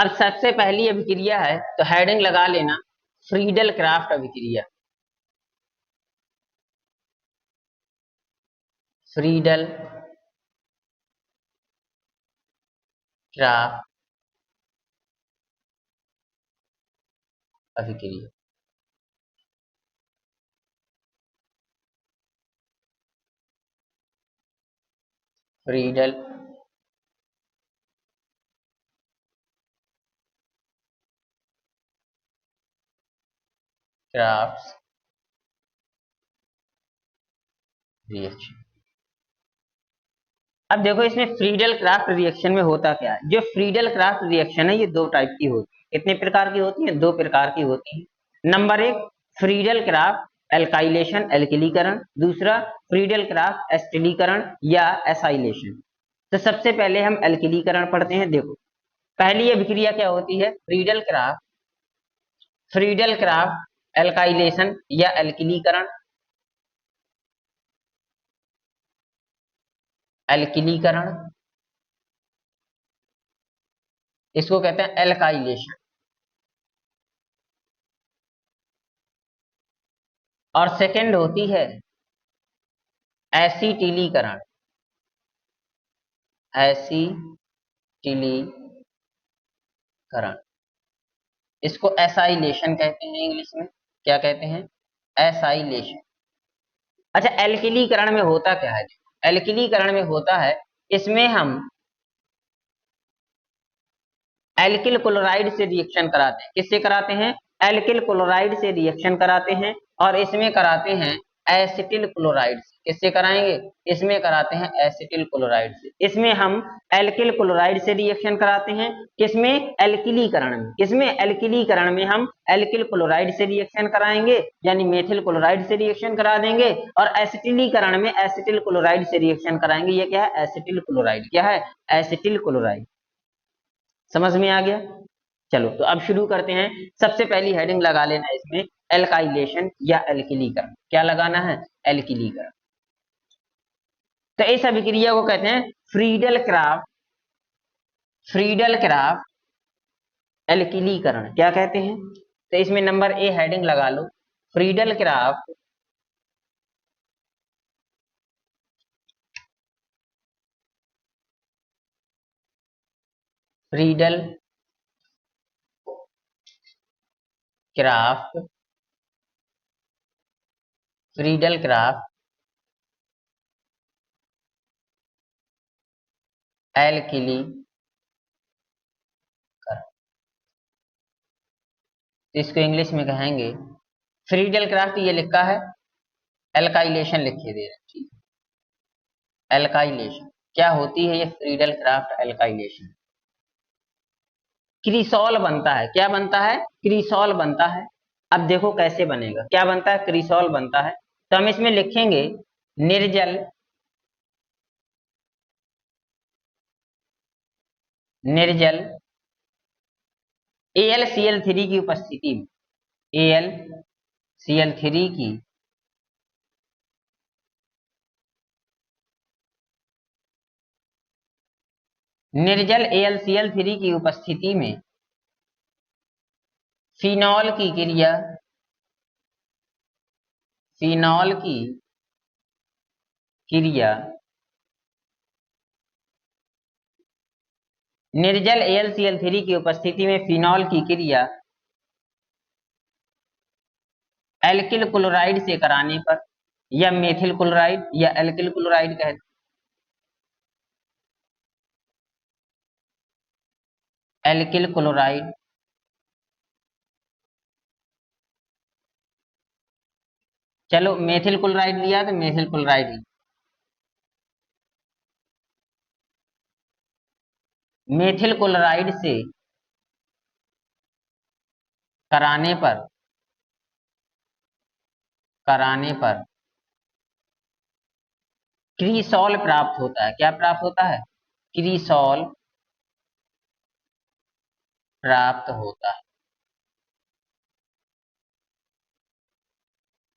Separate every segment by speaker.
Speaker 1: अब सबसे पहली अभिक्रिया है तो हेडिंग लगा लेना फ्रीडल क्राफ्ट अभिक्रिया। फ्रीडल क्राफ्ट अभिक्रिया। Friedel craft reaction. अब देखो इसमें फ्रीडल क्राफ्ट रिएक्शन में होता क्या है। जो फ्रीडल क्राफ्ट रिएक्शन है ये दो टाइप की होती है। कितने प्रकार की होती है? दो प्रकार की होती है। नंबर एक फ्रीडल क्राफ्ट एल्काइलेशन एल्किलीकरण, दूसरा फ्रीडल क्राफ्ट एसिटिलीकरण या एसाइलेशन। तो सबसे पहले हम एल्किलीकरण पढ़ते हैं। देखो पहली अभिक्रिया क्या होती है? फ्रीडल क्राफ्ट एल्काइलेशन या एल्किलीकरण। एल्किलीकरण इसको कहते हैं एल्काइलेशन। और सेकंड होती है एसिटिलीकरण। एसिटिलीकरण इसको एसाइलेशन कहते हैं इंग्लिश में। क्या कहते हैं? एसाइलेशन। अच्छा एल्किलीकरण में होता क्या है? एल्किलीकरण में होता है इसमें हम एल्किल क्लोराइड से रिएक्शन कराते हैं। किससे कराते हैं? एल्किल क्लोराइड से रिएक्शन कराते हैं। और इसमें कराते हैं एसिटिल क्लोराइड से। किससे कराएंगे? इसमें कराते हैं एसिटिल क्लोराइड से। इसमें हम एल्किल क्लोराइड से रिएक्शन कराते हैं। किसमें? एल्किलीकरण में। किसमें? एल्किलीकरण में हम एल्किल क्लोराइड से रिएक्शन कराएंगे यानी मेथिल क्लोराइड से रिएक्शन करा देंगे। और एसिटिलीकरण में एसिटिल क्लोराइड से रिएक्शन कराएंगे। ये क्या है? Acetyl chloride. क्या है? Acetyl chloride. समझ में आ गया? चलो तो अब शुरू करते हैं। सबसे पहली हेडिंग लगा लेना इसमें एल्काइलेशन या एल्किलीकरण। क्या लगाना है? एल्किलीकरण। तो इस अभिक्रिया को कहते हैं फ्रीडल क्राफ्ट एल्किलीकरण। क्या कहते हैं? तो इसमें नंबर ए हेडिंग लगा लो Friedel Craft Friedel Craft Friedel Craft एल्किलीकरण। इसको इंग्लिश में कहेंगे फ्रीडल क्राफ्ट। ये लिखा है एल्काइलेशन लिखे दे रहे हैं। ठीक है एल्काइलेशन क्या होती है? ये फ्रीडल क्राफ्ट एल्काइलेशन क्रिसॉल बनता है। क्या बनता है? क्रिसॉल बनता है। अब देखो कैसे बनेगा। क्या बनता है? क्रिसॉल बनता है। तो हम इसमें लिखेंगे निर्जल AlCl3 की उपस्थिति में AlCl3 की निर्जल AlCl3 की उपस्थिति में फिनॉल की क्रिया निर्जल AlCl3 की उपस्थिति में फिनॉल की क्रिया एल्किल क्लोराइड से कराने पर या मेथिल क्लोराइड या एल्किल क्लोराइड कहते हैं। एल्किल क्लोराइड चलो मेथिल क्लोराइड लिया तो मेथिल क्लोराइड मेथिल क्लोराइड से कराने पर क्रिसॉल प्राप्त होता है। क्या प्राप्त होता है? क्रिसॉल प्राप्त होता है।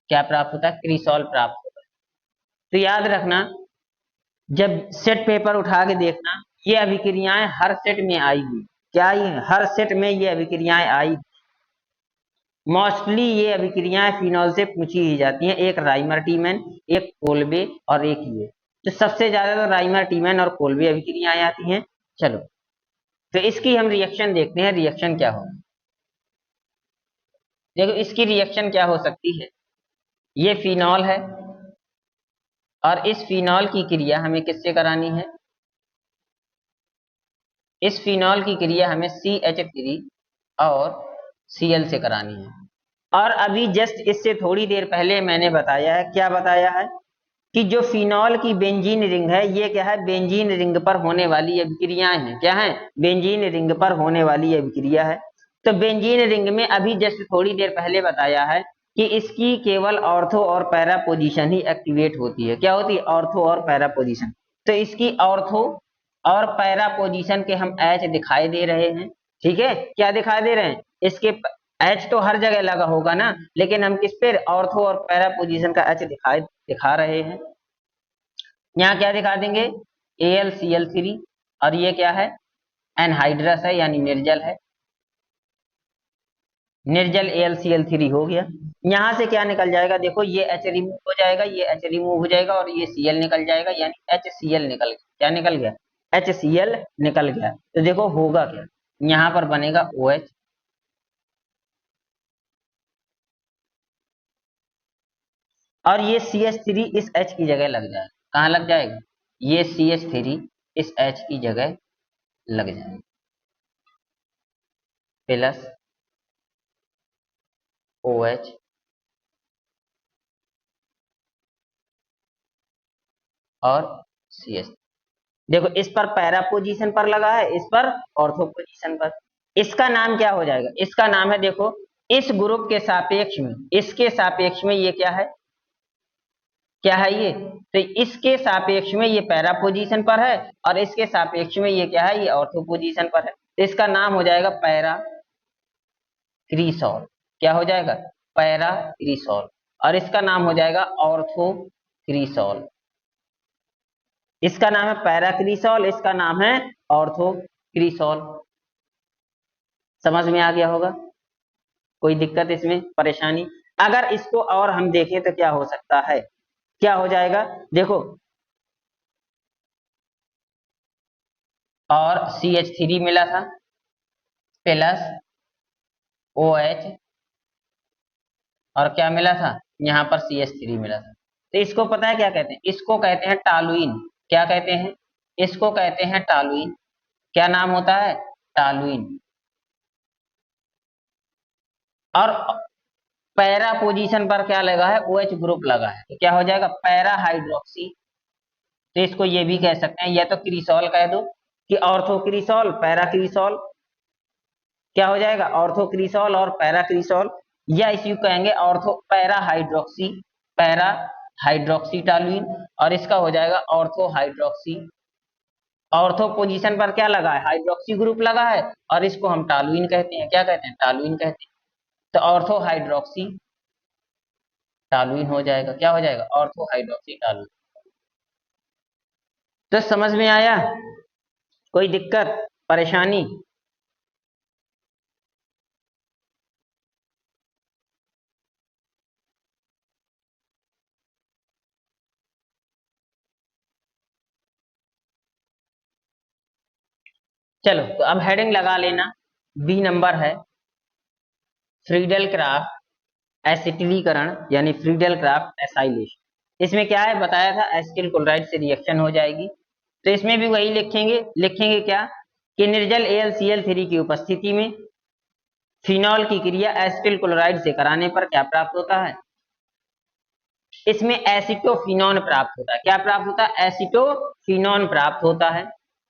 Speaker 1: क्या प्राप्त होता है? क्रिसॉल प्राप्त होता है। तो याद रखना जब सेट पेपर उठा के देखना ये अभिक्रियाएं हर सेट में आई हुई। क्या आई है, हर सेट में ये अभिक्रियाएं आई। मोस्टली ये अभिक्रियाएं फिनॉल से पूछी ही जाती हैं, एक राइमर्टिमन, एक कोल्बे और एक ये। तो सबसे ज्यादा तो राइमर्टिमन और कोल्बे अभिक्रियाएं आती हैं। चलो तो इसकी हम रिएक्शन देखते हैं, रिएक्शन क्या होगा। देखो इसकी रिएक्शन क्या हो सकती है, ये फिनॉल है और इस फिनॉल की क्रिया हमें किससे करानी है, इस फिनॉल की क्रिया हमें CH3 और Cl से करानी है। और अभी जस्ट इससे थोड़ी देर पहले मैंने बताया है, क्या बताया है कि जो फिनॉल की बेंजीन रिंग है ये क्या है, बेंजीन रिंग पर होने वाली अभिक्रियाएं हैं। क्या है, बेंजीन रिंग पर होने वाली अभिक्रिया है। तो बेंजीन रिंग में अभी जस्ट थोड़ी देर पहले बताया है कि इसकी केवल ऑर्थो और पैरा पोजीशन ही एक्टिवेट होती है। क्या होती है, ऑर्थो और पैरा पोजीशन। तो इसकी ऑर्थो और पैरा पोजीशन के हम H दिखाई दे रहे हैं। ठीक है, क्या दिखाई दे रहे हैं, इसके H तो हर जगह लगा होगा ना, लेकिन हम किस पे, ऑर्थो और पैरा पोजीशन का H दिखा रहे हैं। यहाँ क्या दिखा देंगे, AlCl3, और ये क्या है, एनहाइड्रस है यानी निर्जल है, निर्जल AlCl3 हो गया। यहाँ से क्या निकल जाएगा, देखो ये H रिमूव हो जाएगा, ये H रिमूव हो जाएगा और ये Cl निकल जाएगा, यानी HCl निकल गया। क्या निकल गया, HCl निकल गया। तो देखो होगा क्या, यहाँ पर बनेगा OH, और ये CH3 इस H की जगह लग जाएगा। कहाँ लग जाएगा, ये CH3 इस H की जगह लग जाएगा, प्लस OH और CH। देखो इस पर पैरा पोजीशन पर लगा है, इस पर ऑर्थो पोजीशन पर। इसका नाम क्या हो जाएगा, इसका नाम है, देखो इस ग्रुप के सापेक्ष में, इसके सापेक्ष में ये क्या है, क्या है ये, तो इसके सापेक्ष में ये पैरा पोजीशन पर है और इसके सापेक्ष में ये क्या है, ये ऑर्थो पोजीशन पर है। तो इसका नाम हो जाएगा पैरा क्रीसॉल। क्या हो जाएगा, पैरा क्रीसॉल। और इसका नाम हो जाएगा ऑर्थो क्रीसॉल। इसका नाम है पैरा क्रीसॉल, इसका नाम है ऑर्थो क्रीसॉल। समझ में आ गया होगा, कोई दिक्कत इसमें, परेशानी। अगर इसको और हम देखें तो क्या हो सकता है, क्या हो जाएगा, देखो और CH3 मिला था प्लस OH, और क्या मिला था, यहाँ पर CH3 मिला था। तो इसको पता है क्या कहते हैं, इसको कहते हैं टॉलुइन। क्या कहते हैं, इसको कहते हैं टॉलुइन। क्या नाम होता है, टॉलुइन। और पैरा पोजीशन पर क्या लगा है, OH ग्रुप लगा है, तो क्या हो जाएगा, पैरा हाइड्रोक्सी। तो इसको ये भी कह सकते हैं, या तो क्रीसॉल कह दो कि ऑर्थो क्रीसॉल पैरा क्रीसॉल। क्या हो जाएगा, ऑर्थो क्रीसॉल और पैरा क्रीसॉल, या इसी कहेंगे ortho para hydroxy, para hydroxy toluene. और इसका हो जाएगा ऑर्थो हाइड्रोक्सी। ऑर्थो पोजीशन पर क्या लगा है, हाइड्रोक्सी ग्रुप लगा है, और इसको हम टॉलुइन कहते हैं। क्या कहते हैं, टॉलुइन कहते हैं। तो ऑर्थो हाइड्रोक्सी टॉलुइन हो जाएगा। क्या हो जाएगा, ऑर्थो हाइड्रोक्सी टॉलुइन। तो समझ में आया, कोई दिक्कत परेशानी। चलो तो अब हेडिंग लगा लेना, बी नंबर है फ्रीडल क्राफ्ट एसिटिलीकरण यानी फ्रीडल क्राफ्ट एसाइलेशन। इसमें क्या है बताया था, एसिटिल क्लोराइड से रिएक्शन हो जाएगी। तो इसमें भी वही लिखेंगे, लिखेंगे क्या कि निर्जल AlCl3 की उपस्थिति में फिनॉल की क्रिया एसिटिल क्लोराइड से कराने पर क्या प्राप्त होता है, इसमें एसिटोफिनॉन प्राप्त होता है। क्या प्राप्त होता है, एसिटोफिनॉन प्राप्त होता है।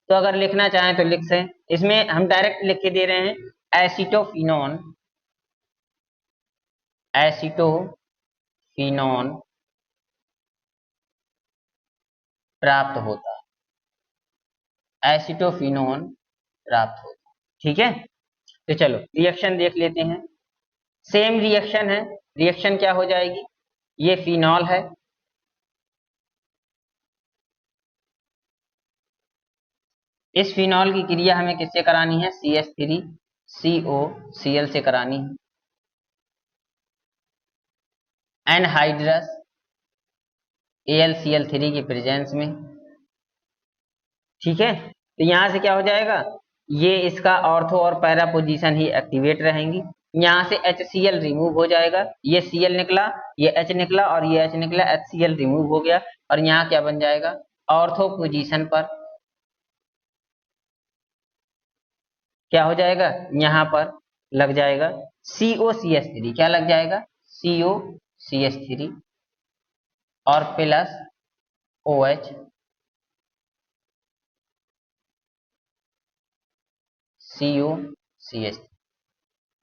Speaker 1: तो अगर लिखना चाहें तो लिख सें, इसमें हम डायरेक्ट लिख के दे रहे हैं, एसिटोफिनॉन, एसिटोफिनॉन प्राप्त होता है, एसिटोफिनॉन प्राप्त होता है। ठीक है, तो चलो रिएक्शन देख लेते हैं। सेम रिएक्शन है, रिएक्शन क्या हो जाएगी, ये फिनॉल है, इस फिनॉल की क्रिया हमें किससे करानी है? CH3COCl से करानी है। एनहाइड्रस AlCl3 की प्रेजेंस में। ठीक है, तो यहां से क्या हो जाएगा, ये इसका ऑर्थो और पैरा पोजीशन ही एक्टिवेट रहेंगी। यहाँ से HCl रिमूव हो जाएगा, ये Cl निकला, ये H निकला और ये H निकला, HCl रिमूव हो गया और यहाँ क्या बन जाएगा, ऑर्थो पोजीशन पर क्या हो जाएगा, यहाँ पर लग जाएगा COCH3। क्या लग जाएगा? COCH3 और प्लस OH COCH।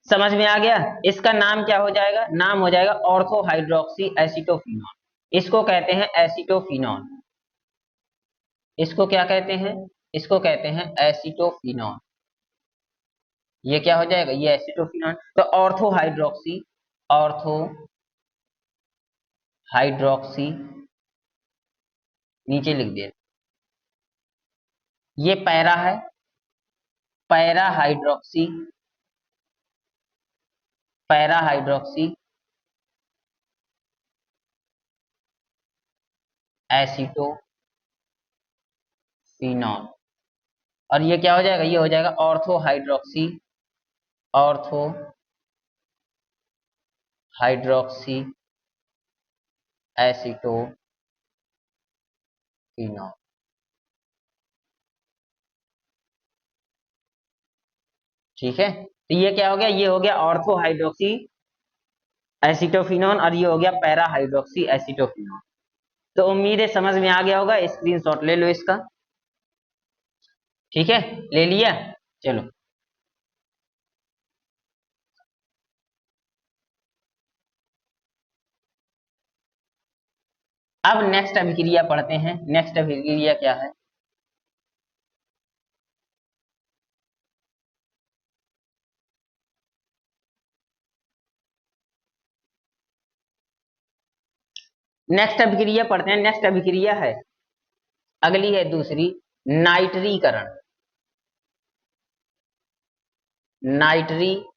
Speaker 1: समझ में आ गया? इसका नाम क्या हो जाएगा? नाम हो जाएगा ऑर्थो हाइड्रोक्सी एसिटोफिनॉल। इसको कहते हैं एसिटोफिनॉल। इसको क्या कहते हैं? इसको कहते हैं एसिटोफिनॉल। ये क्या हो जाएगा? ये एसिटोफिनॉल। तो ऑर्थो हाइड्रोक्सी नीचे लिख दे, ये पैरा है, पैरा हाइड्रोक्सी एसिटोफिनॉल। और ये क्या हो जाएगा? ये हो जाएगा ऑर्थो हाइड्रोक्सी एसिटोफिनॉल। ठीक है, तो ये क्या हो गया? ये हो गया ऑर्थो हाइड्रोक्सी एसिटोफिनॉल और ये हो गया पैरा हाइड्रोक्सी एसिटोफिनॉल। तो उम्मीद है समझ में आ गया होगा, स्क्रीनशॉट ले लो इसका। ठीक है, ले लिया? चलो अब नेक्स्ट अभिक्रिया पढ़ते हैं। नेक्स्ट अभिक्रिया क्या है? नेक्स्ट अभिक्रिया पढ़ते हैं। नेक्स्ट अभिक्रिया है, अगली है दूसरी, नाइट्रीकरण। नाइट्रीकरण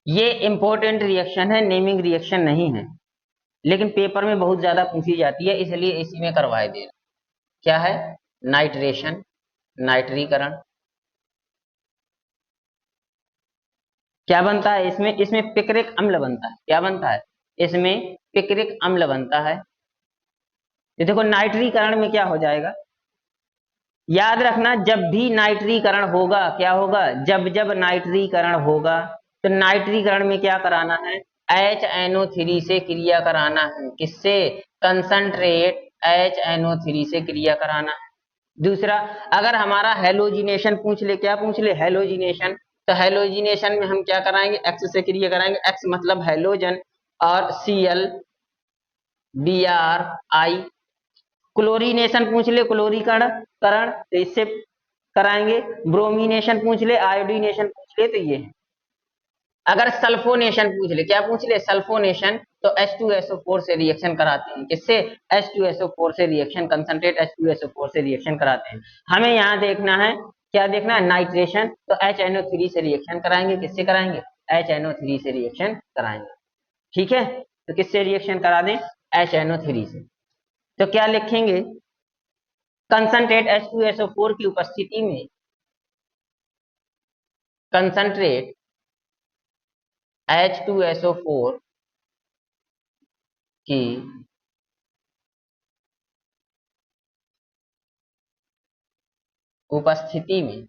Speaker 1: ये इंपॉर्टेंट रिएक्शन है, नेमिंग रिएक्शन नहीं है, लेकिन पेपर में बहुत ज्यादा पूछी जाती है, इसलिए इसी में करवाए दे। क्या है? नाइट्रेशन, नाइट्रीकरण। क्या बनता है इसमें? इसमें पिक्रिक अम्ल बनता है। क्या बनता है? इसमें पिक्रिक अम्ल बनता है। ये देखो नाइट्रीकरण में क्या हो जाएगा, याद रखना, जब भी नाइट्रीकरण होगा, क्या होगा, जब जब नाइट्रीकरण होगा तो नाइट्रीकरण में क्या कराना है, HNO3 से क्रिया कराना है। किससे? कंसंट्रेट HNO3 से क्रिया कराना है। दूसरा, अगर हमारा हेलोजिनेशन पूछ ले, क्या पूछ ले, हेलोजिनेशन, तो हेलोजिनेशन में हम क्या कराएंगे, एक्स से क्रिया कराएंगे। एक्स मतलब हेलोजन और Cl Br I। क्लोरीनेशन पूछ ले, क्लोरीकरण करण, तो इससे कराएंगे। ब्रोमिनेशन पूछ ले, आयोडीनेशन पूछ ले, तो ये है। अगर सल्फोनेशन पूछ ले, क्या पूछ ले, सल्फोनेशन, तो H2SO4 से रिएक्शन कराते हैं। किससे? H2SO4 से रिएक्शन, कंसंट्रेट H2SO4 से रिएक्शन कराते हैं। हमें यहाँ देखना है, क्या देखना है, नाइट्रेशन, तो HNO3 से रिएक्शन कराएंगे। किससे कराएंगे? HNO3 से रिएक्शन कराएंगे। ठीक है, तो किससे रिएक्शन करा दें? HNO3 से। तो क्या लिखेंगे, कंसंट्रेट H2SO4 की उपस्थिति में, कंसंट्रेट H2SO4 की उपस्थिति में,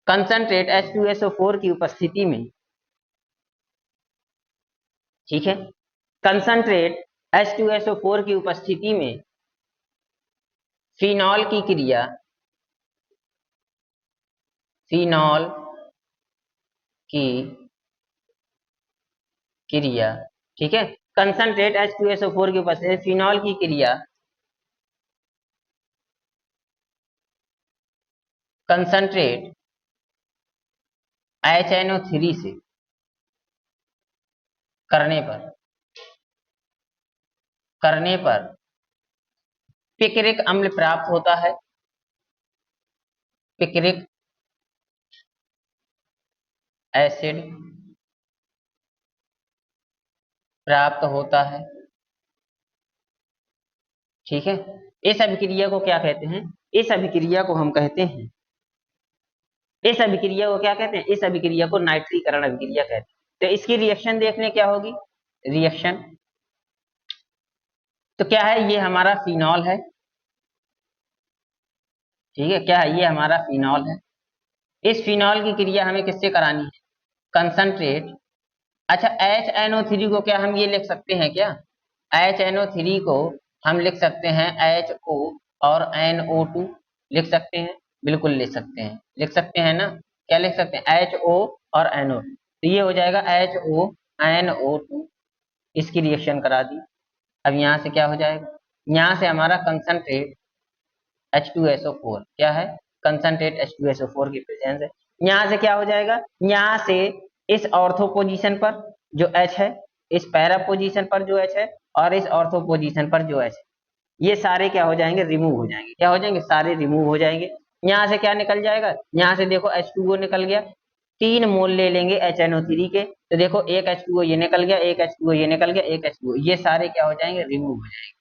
Speaker 1: कंसंट्रेट H2SO4 की उपस्थिति में, ठीक है, कंसंट्रेट H2SO4 की उपस्थिति में फिनॉल की क्रिया, फिनॉल की क्रिया, ठीक है, कंसंट्रेट H2SO4 की उपस्थिति फिनॉल की क्रिया, कंसंट्रेट HNO3 से करने पर पिक्रिक अम्ल प्राप्त होता है, पिक्रिक एसिड प्राप्त होता है। ठीक है, इस अभिक्रिया को क्या कहते हैं? इस अभिक्रिया को हम कहते हैं, इस अभिक्रिया को क्या कहते हैं? इस अभिक्रिया को नाइट्रीकरण अभिक्रिया कहते हैं। तो इसकी रिएक्शन देखने क्या होगी? रिएक्शन तो क्या है? ये हमारा फिनॉल है। ठीक है, क्या है? ये हमारा फिनॉल है। इस फिनॉल की क्रिया हमें किससे करानी है? कंसंट्रेट। अच्छा, HNO3 को क्या हम ये लिख सकते हैं क्या? HNO3 को हम लिख सकते हैं HO और NO2 लिख सकते हैं। बिल्कुल लिख सकते हैं, लिख सकते हैं ना? क्या लिख सकते हैं? HO और NO, तो ये हो जाएगा HONO2। इसकी रिएक्शन करा दी। अब यहाँ से क्या हो जाएगा? यहाँ से हमारा कंसंट्रेट H2SO4 क्या है? कंसंट्रेट H2SO4 की प्रेजेंस है। यहाँ से क्या हो जाएगा? यहाँ से इस ऑर्थो पोजीशन पर जो H है, इस पैरा पोजीशन पर जो H है, और इस ऑर्थो पोजीशन पर जो H है, ये सारे क्या हो जाएंगे? रिमूव हो जाएंगे। क्या हो जाएंगे? सारे रिमूव हो जाएंगे। यहाँ से क्या निकल जाएगा? यहाँ से देखो H2O निकल गया। 3 मोल ले लेंगे HNO3 के, तो देखो एक H2O ये निकल गया, एक H2O ये निकल गया, एक H2O, ये सारे क्या हो जाएंगे? रिमूव हो जाएंगे।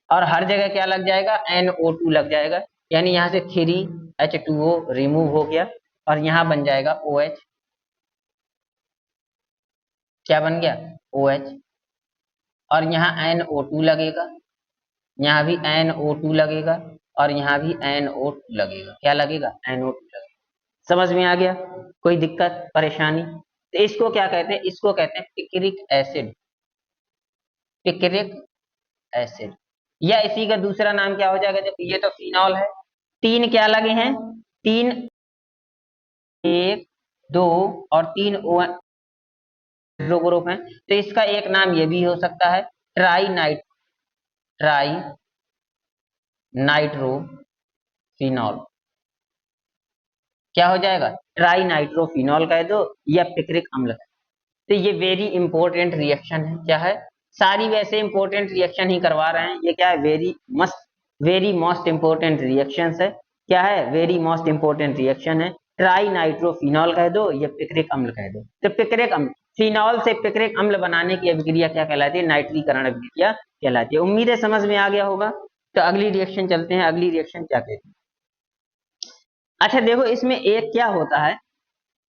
Speaker 1: और हर जगह क्या लग जाएगा? NO2 लग जाएगा। यानी यहाँ से 3H2O रिमूव हो गया और यहाँ बन जाएगा OH। क्या बन गया? OH। और यहाँ NO2 लगेगा, यहाँ भी NO2 लगेगा, और यहाँ भी NO2 लगेगा। क्या लगेगा? NO2 लगेगा। समझ में आ गया? कोई दिक्कत परेशानी? तो इसको क्या कहते हैं? इसको कहते हैं पिक्रिक एसिड। पिक्रिक एसिड, या इसी का दूसरा नाम क्या हो जाएगा? जब ये तो फिनॉल है, 3 क्या लगे हैं? 3, 1, 2 और 3 O ग्रुप है, तो इसका एक नाम ये भी हो सकता है ट्राई नाइट्रोफिनॉल। क्या हो जाएगा? ट्राई नाइट्रोफिनॉल कह दो या पिक्रिक अम्ल। तो ये वेरी इंपॉर्टेंट रिएक्शन है। क्या है? सारी वैसे इंपॉर्टेंट रिएक्शन ही करवा रहे हैं। ये क्या है? वेरी मोस्ट इंपॉर्टेंट रिएक्शंस है। क्या है? वेरी मोस्ट इंपॉर्टेंट रिएक्शन है। ट्राई नाइट्रोफिनॉल कह दो या पिक्रिक अम्ल कह दो। तो पिक्रिक अम्ल, फिनॉल से पिक्रिक अम्ल बनाने की अभिक्रिया क्या कहलाती है? नाइट्रीकरण अभिक्रिया कहलाती है। उम्मीद है समझ में आ गया होगा। तो अगली रिएक्शन चलते हैं। अगली रिएक्शन क्या कहती है? अच्छा देखो, इसमें एक क्या होता है,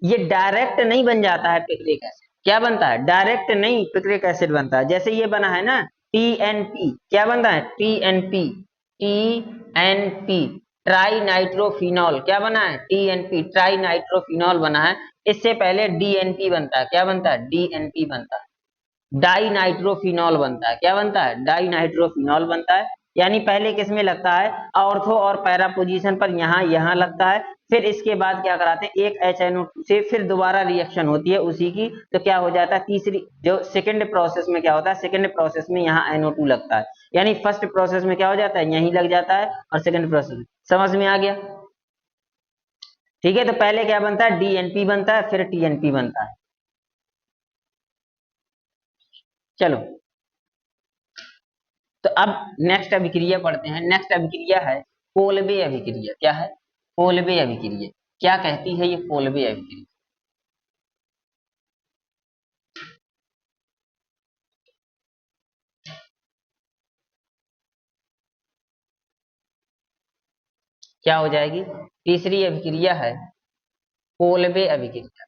Speaker 1: ये डायरेक्ट नहीं बन जाता है पिक्रिक एसिड। क्या बनता है? डायरेक्ट नहीं पिक्रिक एसिड बनता है। जैसे ये बना है ना TNP, क्या बनता है? TNP, TNP try nitrophenol. क्या बना है? TNP ट्राई नाइट्रोफिनॉल बना है। इससे पहले DNP बनता है। क्या बनता है? DNP बनता है। डाई नाइट्रोफिनॉल बनता है। क्या बनता है? डाई नाइट्रोफिनॉल बनता है। यानी पहले किस में लगता है? ऑर्थो और पैरा पोजीशन पर, यहाँ लगता है। फिर इसके बाद क्या कराते हैं? एक HNO2 से फिर दोबारा रिएक्शन होती है उसी की, तो क्या हो जाता है? तीसरी जो सेकंड प्रोसेस में क्या होता है? सेकंड प्रोसेस में यहाँ NO2 लगता है। यानी फर्स्ट प्रोसेस में क्या हो जाता है? यहीं लग जाता है, और सेकंड प्रोसेस में। समझ में आ गया? ठीक है, तो पहले क्या बनता है? DNP बनता है, फिर TNP बनता है। चलो, तो अब नेक्स्ट अभिक्रिया पढ़ते हैं। नेक्स्ट अभिक्रिया है कोलबे अभिक्रिया। क्या है? कोलबे अभिक्रिया। क्या कहती है ये कोलबे अभिक्रिया? क्या हो जाएगी? तीसरी अभिक्रिया है कोलबे अभिक्रिया।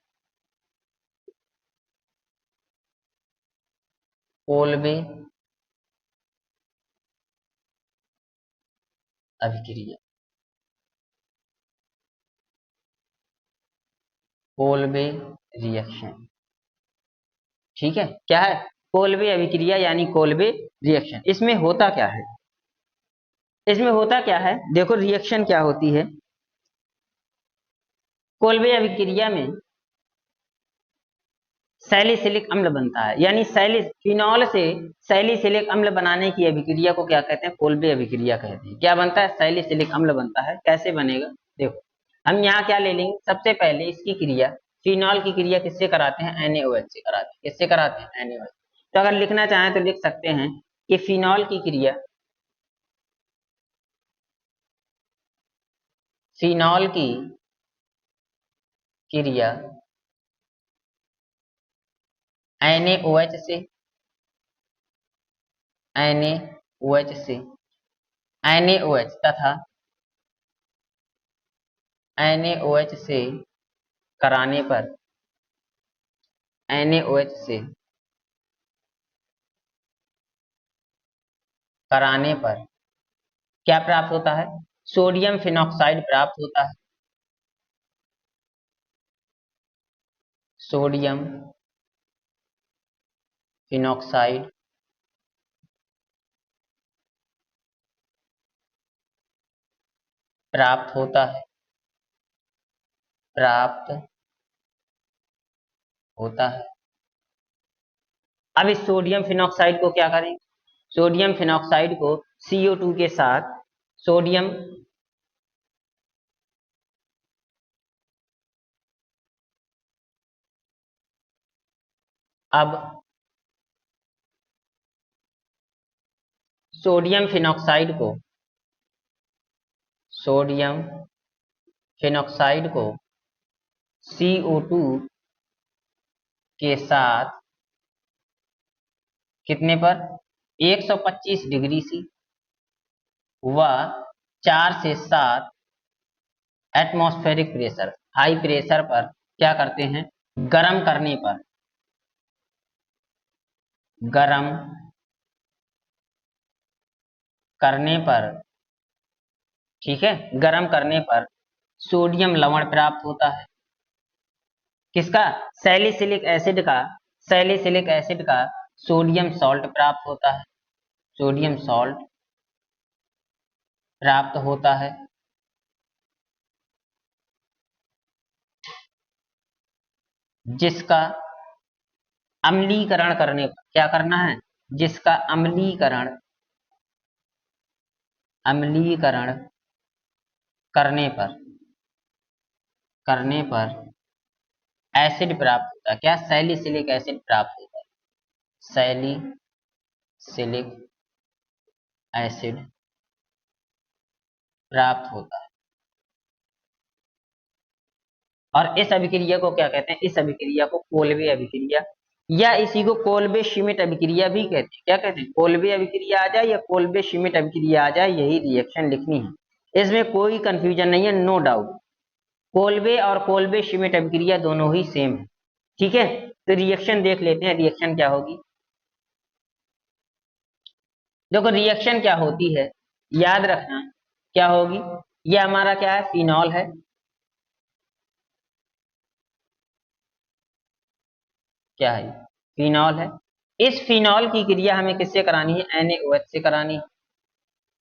Speaker 1: कोलबे अभिक्रिया, कोलबे रिएक्शन। ठीक है, क्या है? कोलबे अभिक्रिया यानी कोलबे रिएक्शन। इसमें होता क्या है? इसमें होता क्या है? देखो रिएक्शन क्या होती है। कोलबे अभिक्रिया में सैलिसिलिक अम्ल बनता है। यानी फिनॉल से सैलिसिलिक अम्ल बनाने की अभिक्रिया को क्या कहते हैं? कोलबे अभिक्रिया कहते हैं। क्या बनता है? सैलिसिलिक अम्ल बनता है। कैसे बनेगा? देखो, हम यहाँ क्या ले लेंगे? सबसे पहले इसकी क्रिया, फिनॉल की क्रिया किससे कराते हैं? NaOH से कराते हैं। किससे कराते हैं? NaOH। तो अगर लिखना चाहें तो लिख सकते हैं कि फिनॉल की क्रिया फिनॉल की क्रिया NaOH से NaOH से NaOH तथा NaOH से कराने पर NaOH से कराने पर क्या प्राप्त होता है? सोडियम फिनॉक्साइड प्राप्त होता है। सोडियम फिनॉक्साइड प्राप्त होता है, प्राप्त होता है। अब इस सोडियम फिनॉक्साइड को क्या करें? सोडियम फिनॉक्साइड को CO2 के साथ सोडियम अब सोडियम फिनॉक्साइड को सोडियम फिनॉक्साइड को CO2 के साथ कितने पर? 125 डिग्री सी व 4 से 7 एटमॉस्फेरिक प्रेशर, हाई प्रेशर पर क्या करते हैं? गर्म करने पर, गर्म करने पर, ठीक है, गर्म करने पर सोडियम लवण प्राप्त होता है। किसका? सैलिसिलिक एसिड का, सैलिसिलिक एसिड का सोडियम सॉल्ट प्राप्त होता है, सोडियम सॉल्ट प्राप्त होता है। जिसका अम्लीकरण करने पर क्या करना है? जिसका अम्लीकरण अम्लीकरण करने पर एसिड प्राप्त होता है। क्या? सैलिसिलिक एसिड प्राप्त होता है, सैलिसिलिक एसिड प्राप्त होता है। और इस अभिक्रिया को क्या कहते हैं? इस अभिक्रिया को कोल्बे अभिक्रिया या इसी को कोल्बे श्मिट अभिक्रिया भी कहते हैं। क्या कहते हैं? कोल्बे अभिक्रिया आ जाए या कोल्बे श्मिट अभिक्रिया आ जाए, यही रिएक्शन लिखनी है, इसमें कोई कंफ्यूजन नहीं है, नो डाउट। कोल्बे और कोल्बे श्मिट अभिक्रिया दोनों ही सेम है, ठीक है। तो रिएक्शन देख लेते हैं, रिएक्शन क्या होगी। देखो रिएक्शन क्या होती है, याद रखना क्या होगी। ये हमारा क्या है? फिनॉल है, क्या है? फिनॉल है। इस फिनॉल की क्रिया हमें किससे करानी है? NaOH से करानी है।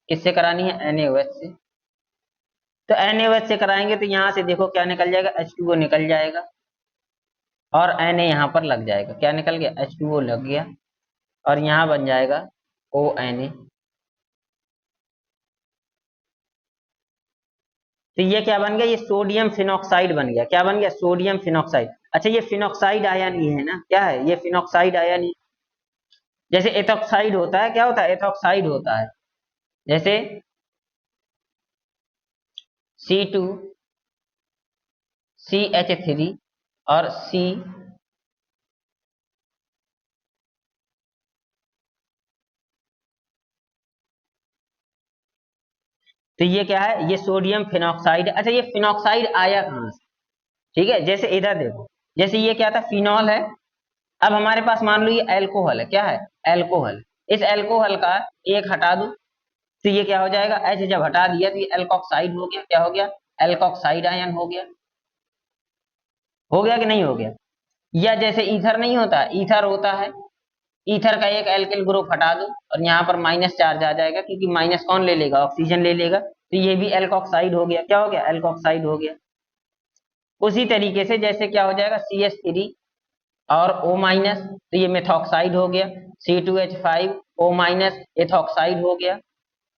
Speaker 1: किससे करानी है? NaOH से। तो NaOH से कराएंगे तो यहां से देखो क्या निकल जाएगा? H2O निकल जाएगा और Na यहां पर लग जाएगा। क्या निकल गया? H2O लग गया और यहां बन जाएगा ONa। तो ये क्या बन गया? ये सोडियम फिनॉक्साइड बन गया। क्या बन गया? Sodium phenoxide. अच्छा ये फिनॉक्साइड आयन ही है ना? क्या है ये? फिनॉक्साइड आयन ही। जैसे एथॉक्साइड होता है, क्या होता है? एथॉक्साइड होता है। जैसे C2 CH3 और C तो ये क्या है? ये सोडियम फिनॉक्साइड। अच्छा ये फिनॉक्साइड आया कहां से? ठीक है, जैसे इधर देखो, जैसे ये क्या था? फिनॉल है। अब हमारे पास मान लो ये एल्कोहल है। क्या है? एल्कोहल। इस एल्कोहल का एक हटा दो तो ये क्या हो जाएगा? एच जब हटा दिया तो ये एल्कोक्साइड हो गया। क्या हो गया? एल्कोक्साइड आयन हो गया। हो गया कि नहीं हो गया? या जैसे ईथर नहीं होता, ईथर होता है, ईथर का एक एल्किल ग्रुप हटा दो और यहाँ पर माइनस चार्ज आ जाएगा, क्योंकि माइनस कौन ले लेगा? ऑक्सीजन ले लेगा। तो ये भी एल्कोक्साइड हो गया। क्या हो गया? एल्कोक्साइड हो गया। उसी तरीके से जैसे क्या हो जाएगा? CH3 और O माइनस तो ये मेथॉक्साइड हो गया। C2H5 O माइनस एथॉक्साइड हो गया।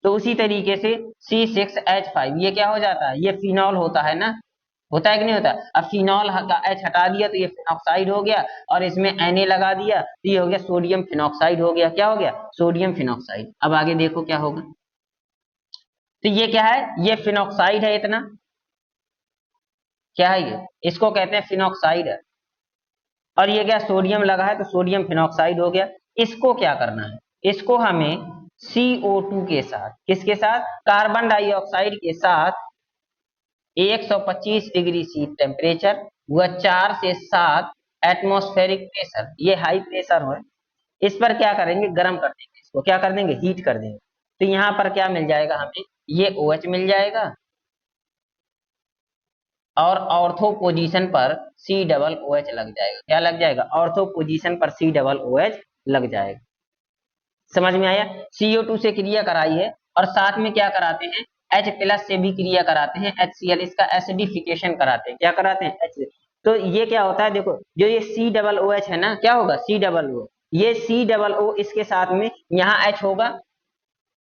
Speaker 1: तो उसी तरीके से C6H5 ये क्या हो जाता है? ये फिनॉल होता है ना? होता है कि नहीं होता? अब फिनॉल का H हटा दिया तो ये फिनॉक्साइड हो गया और इसमें Na लगा दिया तो ये हो गया सोडियम फिनॉक्साइड हो गया। क्या हो गया? Sodium phenoxide. अब आगे देखो क्या होगा। तो ये क्या है? ये फिनॉक्साइड है इतना, क्या है ये? इसको कहते हैं फिनॉक्साइड है। और ये क्या, सोडियम लगा है तो सोडियम फिनॉक्साइड हो गया। इसको क्या करना है, इसको हमें CO2 के साथ, किसके साथ, कार्बन डाइऑक्साइड के साथ 125 डिग्री सी टेम्परेचर व 4 से 7 एटमॉस्फेरिक प्रेशर, ये हाई प्रेशर है, इस पर क्या करेंगे, गर्म कर देंगे, इसको क्या कर देंगे, हीट कर देंगे। तो यहाँ पर क्या मिल जाएगा हमें, ये OH मिल जाएगा और ऑर्थो पोजीशन पर C OH लग जाएगा। क्या लग जाएगा, ऑर्थो पोजीशन पर C OH लग जाएगा। समझ में आया? CO2 से क्रिया कराई है और साथ में क्या कराते हैं, H+ से भी क्रिया कराते हैं, HCl, इसका एसिडिफिकेशन कराते हैं। क्या कराते हैं, H। तो ये क्या होता है, देखो जो ये COOH है ना, क्या होगा, COO, ये COO इसके साथ में यहाँ H होगा,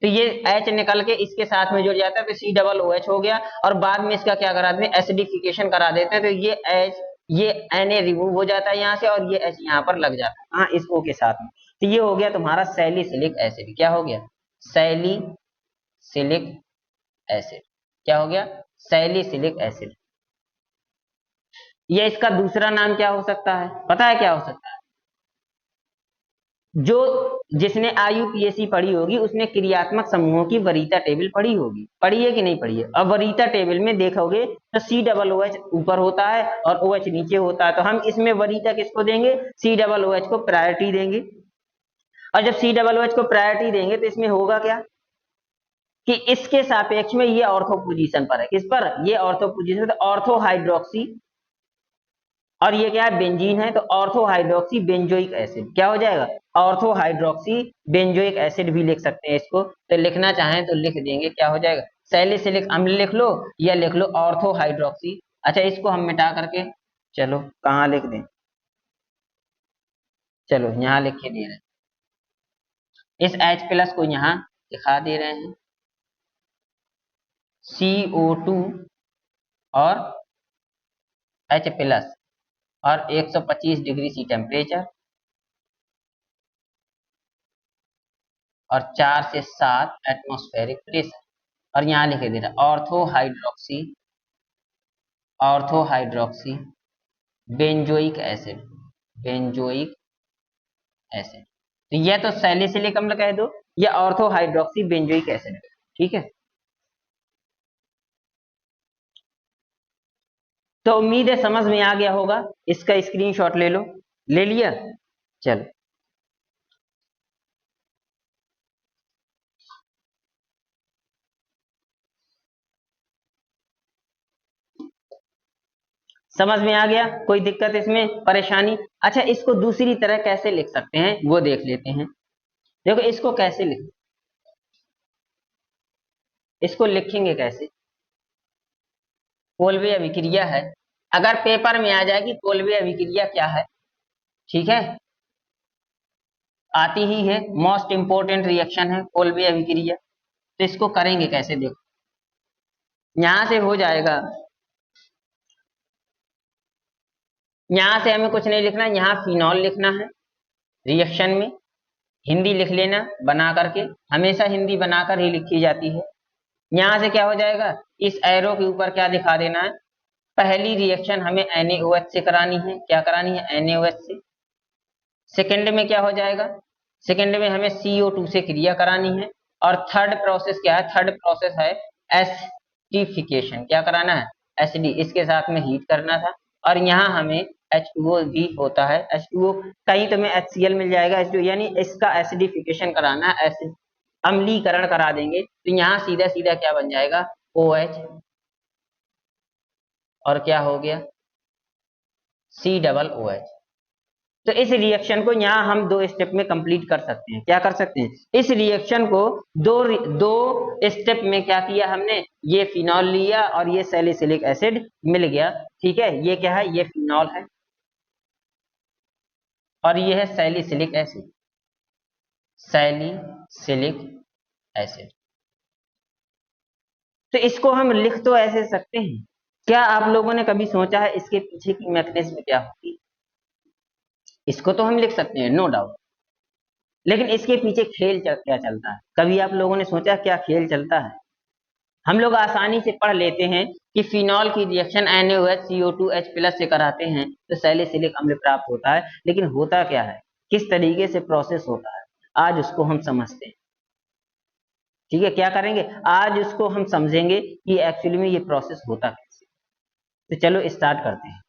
Speaker 1: तो ये H निकल के इसके साथ में जुड़ जाता है, तो COOH हो गया। और बाद में इसका क्या करा देते हैं, एसिडिफिकेशन करा देते हैं, तो ये H, ये Na रिमूव हो जाता है यहाँ से और ये H यहाँ पर लग जाता है, हाँ, इस O के साथ में। तो ये हो गया तुम्हारा सैलिसिलिक एसिड। क्या हो गया, सैलिसिलिक एसिड। क्या हो गया, सैलिसिलिक एसिड। ये इसका दूसरा नाम क्या हो सकता है, पता है क्या हो सकता है? जो जिसने IUPAC पढ़ी होगी उसने क्रियात्मक समूहों की वरीयता टेबल पढ़ी होगी, पढ़ी है कि नहीं पढ़ी है? अब वरीयता टेबल में देखोगे तो COOH ऊपर होता है और OH नीचे होता है, तो हम इसमें वरीयता किसको देंगे, COOH को प्रायोरिटी देंगे। और जब COOH को प्रायोरिटी देंगे तो इसमें होगा क्या कि इसके सापेक्ष में ये ऑर्थो पोजीशन पर है, किस पर, ये ऑर्थो पोजीशन, तो ऑर्थो हाइड्रोक्सी, और ये क्या है, बेंजीन है, तो ऑर्थो हाइड्रोक्सी बेंजोइक एसिड। क्या हो जाएगा, ऑर्थो हाइड्रोक्सी बेंजोइक एसिड भी लिख सकते हैं इसको, तो लिखना चाहें तो लिख देंगे, क्या हो जाएगा, सैलिसिलिक अम्ल लिख लो या लिख लो ऑर्थो हाइड्रोक्सी। अच्छा, इसको हम मिटा करके, चलो कहाँ लिख दें, चलो यहाँ लिख के दे रहे हैं, इस H+ को यहाँ दिखा दे रहे हैं, CO2 और H+ और 125 डिग्री सी टेम्परेचर और 4 से 7 एटमॉस्फेरिक प्रेशर, और यहाँ लिखे दे रहा है ortho hydroxy benzoic acid, benzoic acid. तो यह तो सैलिसिलिक अम्ल कह दो या ऑर्थो हाइड्रोक्सी बेंजोइक एसिड, ठीक है। तो उम्मीद है समझ में आ गया होगा, इसका स्क्रीनशॉट ले लो, ले लिया, चलो समझ में आ गया, कोई दिक्कत इसमें, परेशानी? अच्छा, इसको दूसरी तरह कैसे लिख सकते हैं वो देख लेते हैं। देखो इसको कैसे लिख, इसको लिखेंगे कैसे, कोलवे अभिक्रिया है, अगर पेपर में आ जाए कि कोलवे अभिक्रिया क्या है, ठीक है, आती ही है, मोस्ट इंपोर्टेंट रिएक्शन है कोलवे अभिक्रिया। तो इसको करेंगे कैसे, देखो यहां से हो जाएगा, यहां से हमें कुछ नहीं लिखना, यहाँ फिनॉल लिखना है रिएक्शन में, हिंदी लिख लेना बना करके, हमेशा हिंदी बनाकर ही लिखी जाती है। यहां से क्या हो जाएगा, इस एरो के ऊपर क्या दिखा देना है, पहली रिएक्शन हमें NaOH से करानी है, क्या करानी है, NaOH से। सेकंड में क्या हो जाएगा, सेकंड में हमें CO2 से क्रिया करानी है। और थर्ड प्रोसेस क्या है, थर्ड प्रोसेस है एसिडिफिकेशन, क्या कराना है, एसिडी, इसके साथ में हीट करना था। और यहाँ हमें H2O भी होता है, H2O कहीं तो हमें HCl मिल जाएगा, H2O, यानी इसका एसिडिफिकेशन कराना है, एसिड अम्लीकरण करा देंगे, तो यहाँ सीधा सीधा क्या बन जाएगा, OH, और क्या हो गया, COOH। तो इस रिएक्शन को यहाँ हम 2 स्टेप में कंप्लीट कर सकते हैं, क्या कर सकते हैं, इस रिएक्शन को दो स्टेप में क्या किया हमने, ये फिनॉल लिया और ये सैलिसिलिक एसिड मिल गया, ठीक है, ये क्या है, ये फिनॉल है और ये है सैलिसिलिक एसिड, सैलिसिलिक एसिड। तो इसको हम लिख तो ऐसे सकते हैं, क्या आप लोगों ने कभी सोचा है इसके पीछे की मैकेनिज्म क्या होती, इसको तो हम लिख सकते हैं नो डाउट, लेकिन इसके पीछे खेल क्या चलता है, कभी आप लोगों ने सोचा क्या खेल चलता है? हम लोग आसानी से पढ़ लेते हैं कि फिनॉल की रिएक्शन NaOH CO2H+ से कराते हैं तो सैलिसिलिक अम्ल प्राप्त होता है, लेकिन होता क्या है, किस तरीके से प्रोसेस होता है, आज उसको हम समझते हैं। ठीक है, क्या करेंगे, आज उसको हम समझेंगे कि एक्चुअली में ये प्रोसेस होता कैसे। तो चलो स्टार्ट करते हैं।